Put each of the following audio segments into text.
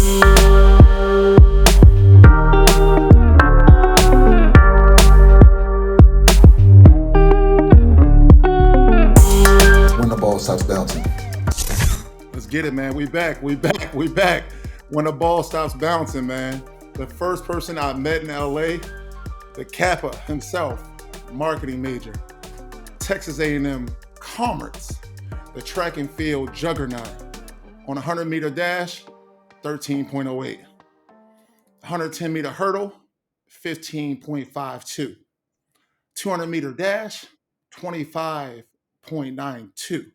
When the ball stops bouncing. Let's get it, man. We back. When the ball stops bouncing, man. The first person I met in LA, the Kappa himself, marketing major, Texas A&M Commerce, the track and field juggernaut. On a 100-meter dash, 13.08. 110-meter hurdle, 15.52. 200-meter dash, 25.92.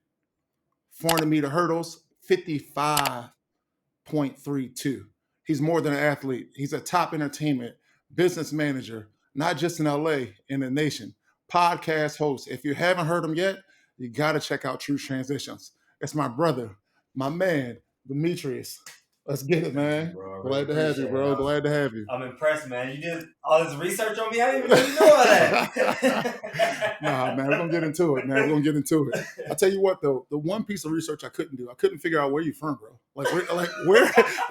400-meter hurdles, 55.32. He's more than an athlete. He's a top entertainment business manager, not just in LA, in the nation. Podcast host. If you haven't heard him yet, you got to check out True Transitions. It's my brother, my man, Demetrius. Let's get it, man. Bro, Glad to have you, bro. Glad to have you. I'm impressed, man. You did all this research on me. I didn't even know all that. Nah, man, we're going to get into it, man. We're going to get into it. I'll tell you what, though, the one piece of research I couldn't do, I couldn't figure out where you from, bro.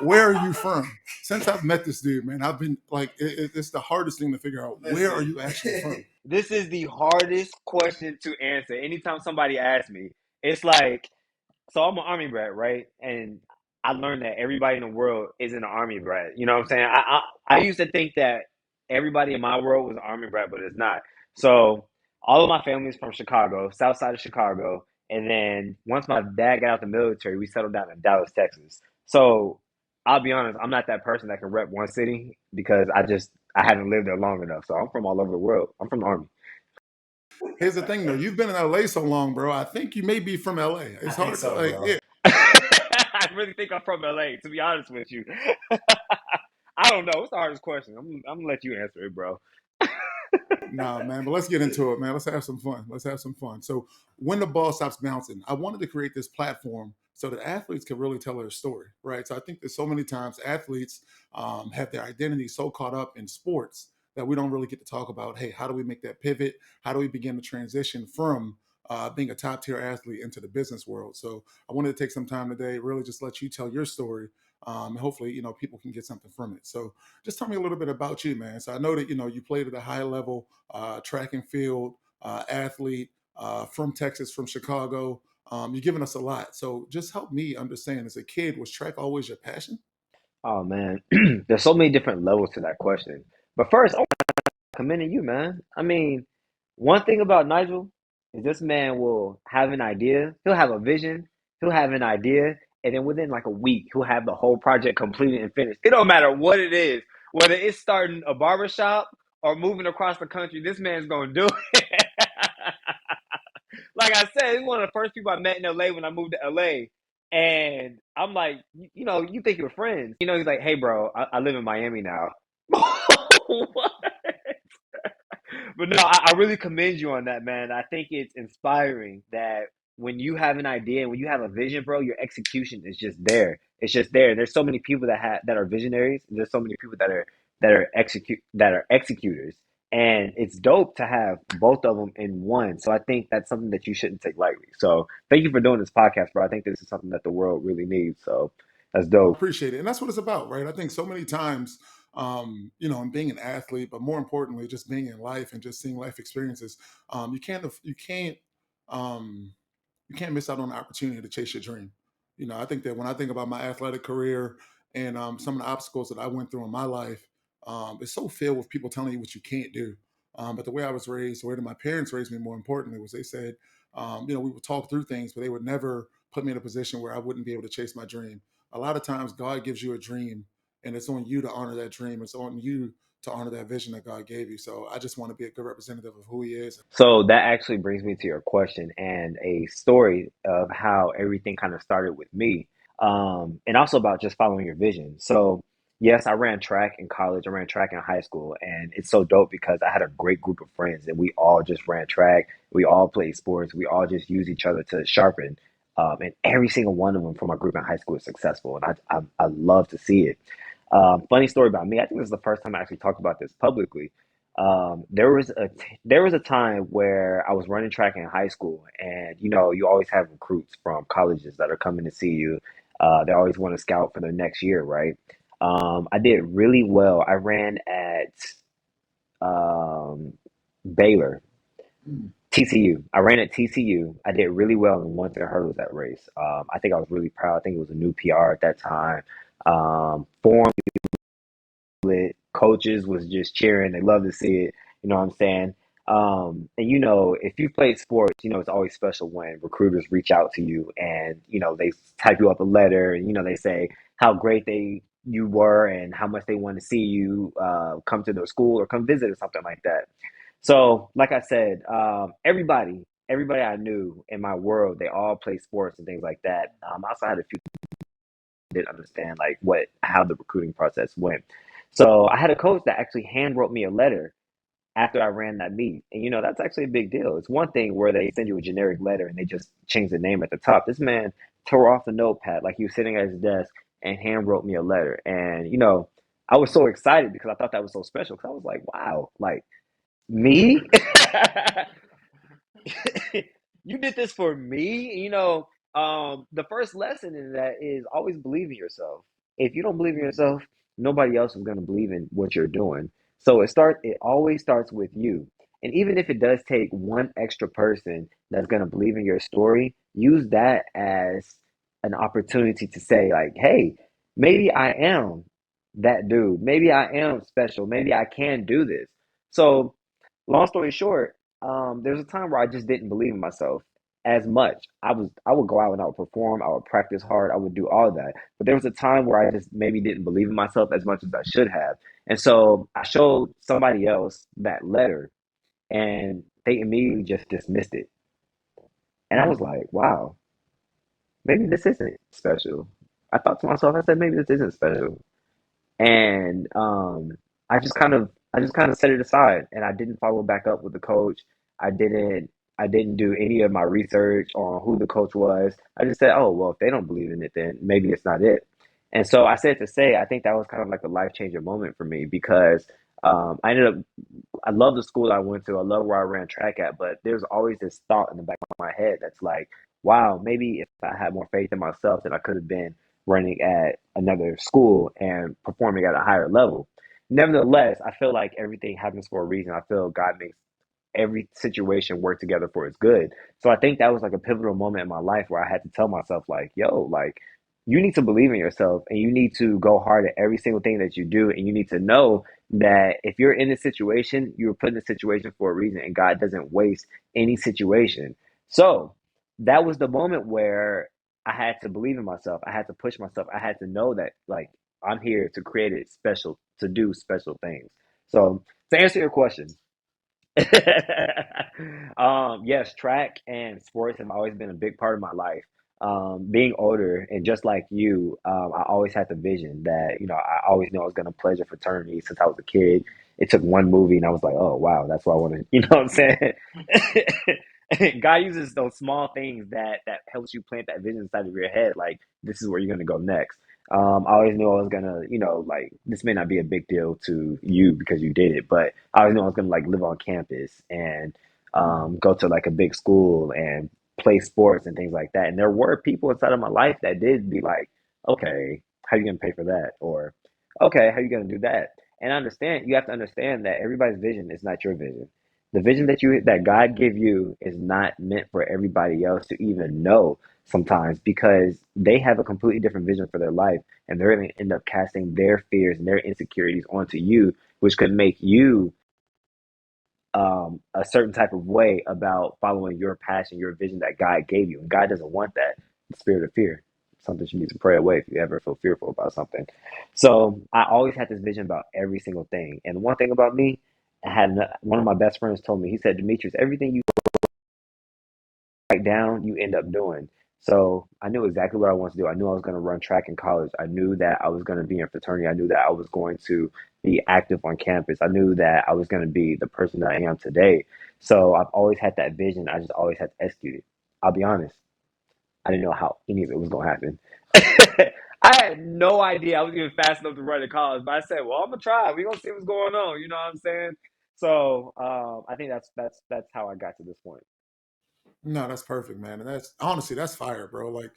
Where are you from? Since I've met this dude, man, I've been like, it's the hardest thing to figure out. Where are you actually from? This is the hardest question to answer. Anytime somebody asks me, it's like, so I'm an Army brat, right? And I learned that everybody in the world isn't an Army brat. You know what I'm saying? I used to think that everybody in my world was an Army brat, but it's not. So all of my family is from Chicago, south side of Chicago. And then once my dad got out the military, we settled down in Dallas, Texas. So I'll be honest, I'm not that person that can rep one city because I haven't lived there long enough. So I'm from all over the world. I'm from the Army. Here's the thing, though. You've been in LA so long, bro. I think you may be from LA. It's hard so, to, like, bro. yeah. I really think I'm from LA, to be honest with you. I don't know. It's the hardest question. I'm gonna let you answer it, bro. Nah, man, but let's get into it, man. Let's have some fun. So when the ball stops bouncing, I wanted to create this platform so that athletes can really tell their story, right? So I think that so many times athletes have their identity so caught up in sports that we don't really get to talk about, hey, how do we make that pivot? How do we begin to transition from being a top tier athlete into the business world? So I wanted to take some time today, really just let you tell your story. And hopefully, people can get something from it. So just tell me a little bit about you, man. So I know that, you played at a high level track and field athlete from Texas, from Chicago. You've given us a lot. So just help me understand, as a kid, was track always your passion? Oh man, there's so many different levels to that question. But first, I want to commend you, man. I mean, one thing about Nigel is this man will have an idea. He'll have a vision. He'll have an idea, and then within like a week, he'll have the whole project completed and finished. It don't matter what it is, whether it's starting a barbershop or moving across the country. This man's gonna do it. Like I said, he's one of the first people I met in LA when I moved to LA. And I'm like, you think you're friends. He's like, hey, bro, I live in Miami now. What? But no, I really commend you on that, man. I think it's inspiring that when you have an idea and when you have a vision, bro, your execution is just there. It's just there. There's so many people that are visionaries. There's so many people that are executors. And it's dope to have both of them in one. So I think that's something that you shouldn't take lightly. So thank you for doing this podcast, bro. I think this is something that the world really needs. So that's dope. Appreciate it. And that's what it's about, right? I think so many times, in being an athlete, but more importantly, just being in life and just seeing life experiences, um, you can't miss out on the opportunity to chase your dream. I think that when I think about my athletic career and some of the obstacles that I went through in my life, it's so filled with people telling you what you can't do. But the way I was raised, the way that my parents raised me, more importantly, was they said, we would talk through things, but they would never put me in a position where I wouldn't be able to chase my dream. A lot of times, God gives you a dream, and it's on you to honor that dream. It's on you to honor that vision that God gave you. So I just want to be a good representative of who He is. So that actually brings me to your question and a story of how everything kind of started with me, and also about just following your vision. So, yes, I ran track in college, I ran track in high school, and it's so dope because I had a great group of friends and we all just ran track. We all played sports. We all just used each other to sharpen. And every single one of them from our group in high school is successful, and I love to see it. Funny story about me. I think this is the first time I actually talked about this publicly. There was a time where I was running track in high school, and you always have recruits from colleges that are coming to see you. They always want to scout for the next year, right? I did really well. I ran at um, Baylor, Mm. TCU. I ran at TCU. I did really well in 110 hurdles that race. I think I was really proud. I think it was a new PR at that time. Form lit. Coaches was just cheering. They love to see it. You know what I'm saying? And if you play sports, it's always special when recruiters reach out to you and they type you up a letter and they say how great you were and how much they want to see you come to their school or come visit or something like that. So, like I said, everybody I knew in my world, they all play sports and things like that. I also had a few didn't understand like how the recruiting process went. So I had a coach that actually hand wrote me a letter after I ran that meet. And that's actually a big deal. It's one thing where they send you a generic letter and they just change the name at the top. This man tore off the notepad like he was sitting at his desk and hand wrote me a letter. And I was so excited because I thought that was so special because I was like, wow, like me? You did this for me. The first lesson in that is always believe in yourself. If you don't believe in yourself, nobody else is going to believe in what you're doing. So it always starts with you. And even if it does take one extra person that's going to believe in your story, use that as an opportunity to say like, hey, maybe I am that dude. Maybe I am special. Maybe I can do this. So long story short, there's a time where I just didn't believe in myself as much. I would go out and I would perform, I would practice hard, I would do all of that. But there was a time where I just maybe didn't believe in myself as much as I should have. And so I showed somebody else that letter and they immediately just dismissed it. And I was like, wow, maybe this isn't special. I thought to myself, I said, maybe this isn't special. And I just kind of set it aside and I didn't follow back up with the coach. I didn't do any of my research on who the coach was. I just said, oh well, if they don't believe in it, then maybe it's not it. And so I said to say I think that was kind of like a life changing moment for me because I ended up I love the school I went to. I love where I ran track at, but there's always this thought in the back of my head that's like, wow, maybe if I had more faith in myself, then I could have been running at another school and performing at a higher level. Nevertheless, I feel like everything happens for a reason. I feel God makes every situation work together for its good. So I think that was like a pivotal moment in my life where I had to tell myself, like, yo, like, you need to believe in yourself and you need to go hard at every single thing that you do. And you need to know that if you're in a situation, you're put in a situation for a reason and God doesn't waste any situation. So that was the moment where I had to believe in myself. I had to push myself. I had to know that, like, I'm here to create it special, to do special things. So to answer your question, yes, track and sports have always been a big part of my life. Being older and just like you, I always had the vision that, I always knew I was going to pledge a fraternity since I was a kid. It took one movie and I was like, oh, wow, that's what I want to, you know what I'm saying? God uses those small things that helps you plant that vision inside of your head. Like, this is where you're going to go next. I always knew I was gonna, like this may not be a big deal to you because you did it, but I always knew I was gonna like live on campus and go to like a big school and play sports and things like that. And there were people inside of my life that did be like, okay, how you gonna pay for that? Or okay, how you gonna do that? And you have to understand that everybody's vision is not your vision. The vision that God give you is not meant for everybody else to even know sometimes because they have a completely different vision for their life and they're going to end up casting their fears and their insecurities onto you, which could make you a certain type of way about following your passion, your vision that God gave you. And God doesn't want that spirit of fear. Something you need to pray away if you ever feel fearful about something. So I always had this vision about every single thing. And one thing about me, one of my best friends told me, he said, Demetrius, everything you write down, you end up doing. So I knew exactly what I wanted to do. I knew I was going to run track in college. I knew that I was going to be in fraternity. I knew that I was going to be active on campus. I knew that I was going to be the person that I am today. So I've always had that vision. I just always had to execute it. I'll be honest. I didn't know how any of it was going to happen. I had no idea I was even fast enough to run in college, but I said, "Well, I'm gonna try. We're gonna see what's going on." You know what I'm saying? So I think that's how I got to this point. No, that's perfect, man. And that's honestly, that's fire, bro. Like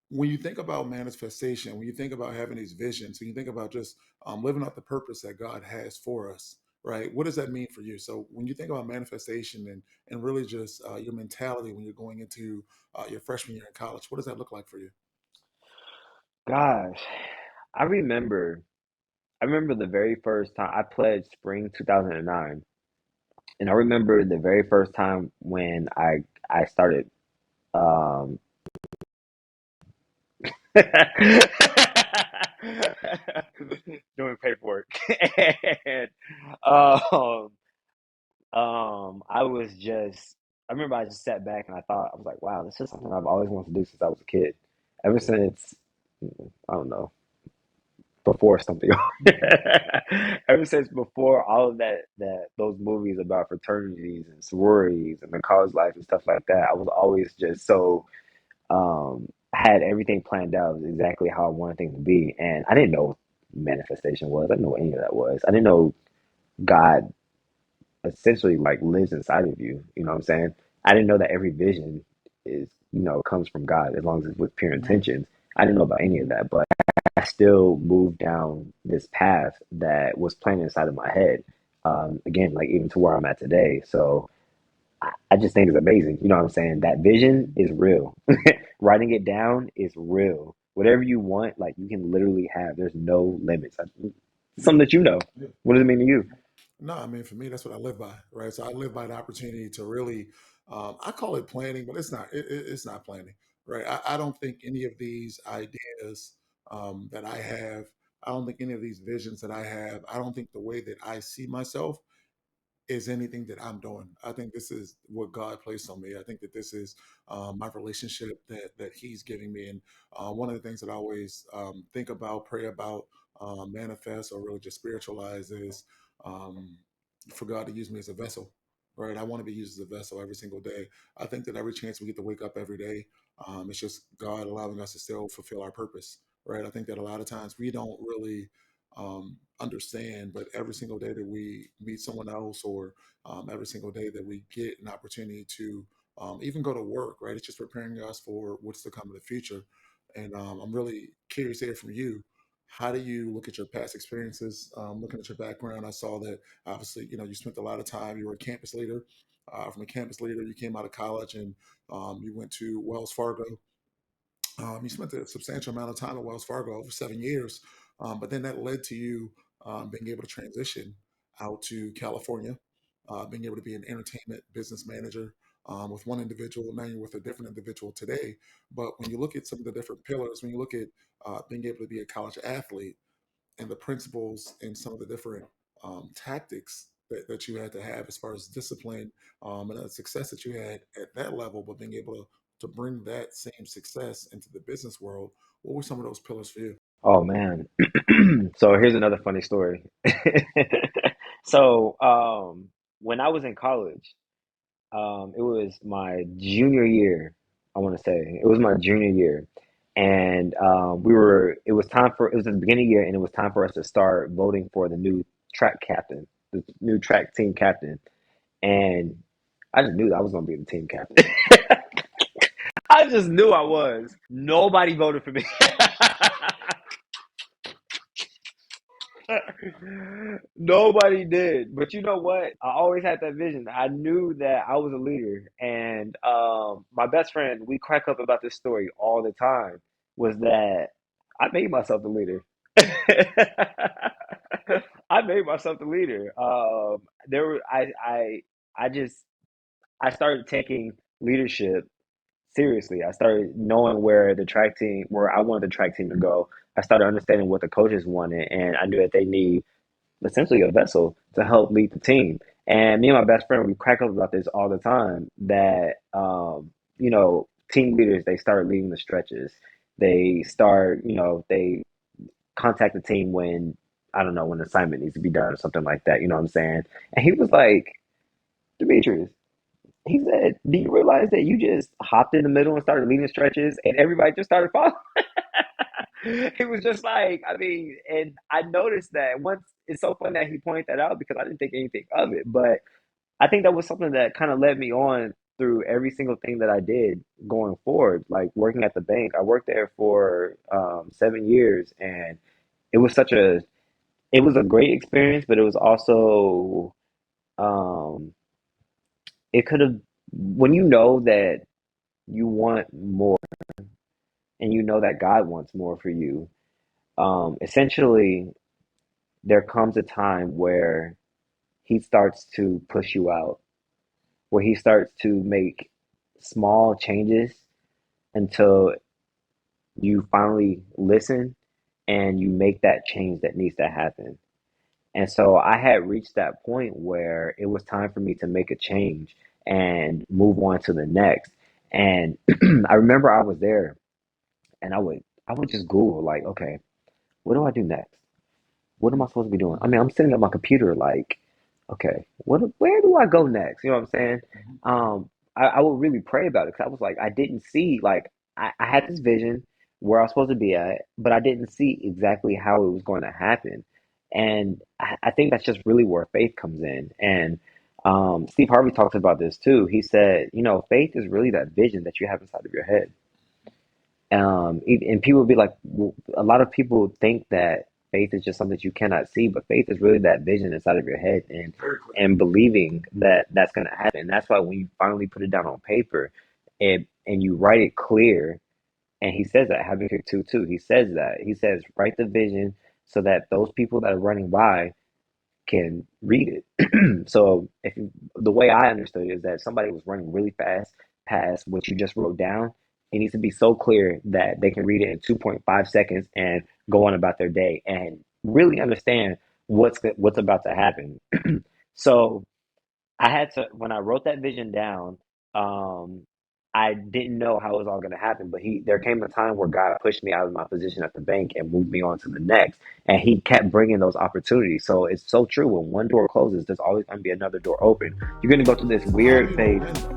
when you think about manifestation, when you think about having these visions, when you think about just living out the purpose that God has for us, right? What does that mean for you? So when you think about manifestation and really just your mentality when you're going into your freshman year in college, what does that look like for you? Gosh, I remember. I remember the very first time I pledged spring 2009, and I remember the very first time when I started um, doing paperwork, and um, I was just. I remember I just sat back and I was like, wow, this is something I've always wanted to do since I was a kid. Ever since, I don't know, before something. Ever since before all of that those movies about fraternities and sororities and the college life and stuff like that, I was always just so had everything planned out exactly how I wanted things to be. And I didn't know what manifestation was. I didn't know what any of that was. I didn't know God essentially like lives inside of you. You know what I'm saying? I didn't know that every vision is, comes from God as long as it's with pure Hmm. intentions. I didn't know about any of that, but I still moved down this path that was playing inside of my head. Again, like even to where I'm at today. So I just think it's amazing. You know what I'm saying? That vision is real. Writing it down is real. Whatever you want, like you can literally have. There's no limits. Something that you know. Yeah. What does it mean to you? No, I mean for me, that's what I live by, right? So I live by the opportunity to really, I call it planning, but it's not. It's not planning, right? I don't think any of these ideas that I have, I don't think any of these visions that I have, I don't think the way that I see myself is anything that I'm doing. I think this is what God placed on me. I think that this is my relationship that He's giving me. And one of the things that I always think about, pray about, manifest, or really just spiritualize is um, for God to use me as a vessel. Right, I want to be used as a vessel every single day. I think that every chance we get to wake up every day, it's just God allowing us to still fulfill our purpose. Right, I think that a lot of times we don't really understand. But every single day that we meet someone else, or every single day that we get an opportunity to even go to work, right? It's just preparing us for what's to come in the future. And I'm really curious to hear from you. How do you look at your past experiences? Looking at your background, I saw that obviously, you spent a lot of time. You were a campus leader. From a campus leader, you came out of college and you went to Wells Fargo. You spent a substantial amount of time at Wells Fargo, over 7 years, but then that led to you being able to transition out to California, being able to be an entertainment business manager with one individual. Now you're with a different individual today. But when you look at some of the different pillars, when you look at being able to be a college athlete, and the principles and some of the different tactics that you had to have as far as discipline and the success that you had at that level, but being able to bring that same success into the business world, what were some of those pillars for you? Oh man. So here's another funny story. So when I was in college, it was my junior year, I want to say. It was my junior year. And it was time for, it was at the beginning of the year, and it was time for us to start voting for the new track captain, the new track team captain. And I just knew that I was going to be the team captain. I just knew I was. Nobody voted for me. Nobody did. But you know what? I always had that vision. I knew that I was a leader. And my best friend, we crack up about this story all the time, was that I made myself the leader. I made myself the leader. There were I just I started taking leadership seriously. I started knowing where I wanted the track team to go. I started understanding what the coaches wanted, and I knew that they need essentially a vessel to help lead the team. And me and my best friend, we crack up about this all the time. That team leaders, they start leading the stretches. They start, they contact the team when I don't know when the assignment needs to be done or something like that. You know what I'm saying? And he was like, Demetrius, he said, "Do you realize that you just hopped in the middle and started leading stretches, and everybody just started following?" He was just like, I mean, and I noticed that once. It's so funny that he pointed that out because I didn't think anything of it, but I think that was something that kind of led me on through every single thing that I did going forward, like working at the bank. I worked there for 7 years, and it was such a it was a great experience, but it was also um, it could have when you know that you want more and you know that God wants more for you. Essentially, there comes a time where He starts to push you out, where He starts to make small changes until you finally listen and you make that change that needs to happen. And so I had reached that point where it was time for me to make a change and move on to the next. And I remember I was there and I would just Google like, okay, what do I do next? What am I supposed to be doing? I mean, I'm sitting at my computer like, okay, where do I go next? You know what I'm saying? I would really pray about it because I was like, I didn't see like I had this vision where I was supposed to be at, but I didn't see exactly how it was going to happen. And I think that's just really where faith comes in. And Steve Harvey talks about this too. He said, faith is really that vision that you have inside of your head. And people would be like, a lot of people think that faith is just something that you cannot see, but faith is really that vision inside of your head and believing that that's going to happen. That's why when you finally put it down on paper and you write it clear, and he says that Habakkuk 2 too, he says, write the vision so that those people that are running by can read it. So the way I understood it is that somebody was running really fast past what you just wrote down. It needs to be so clear that they can read it in 2.5 seconds and go on about their day and really understand what's about to happen. So I had to when I wrote that vision down, um, I didn't know how it was all going to happen, but he there came a time where God pushed me out of my position at the bank and moved me on to the next, and He kept bringing those opportunities. So it's so true. When one door closes, there's always going to be another door open. You're going to go through this How do weird you know phase. when though?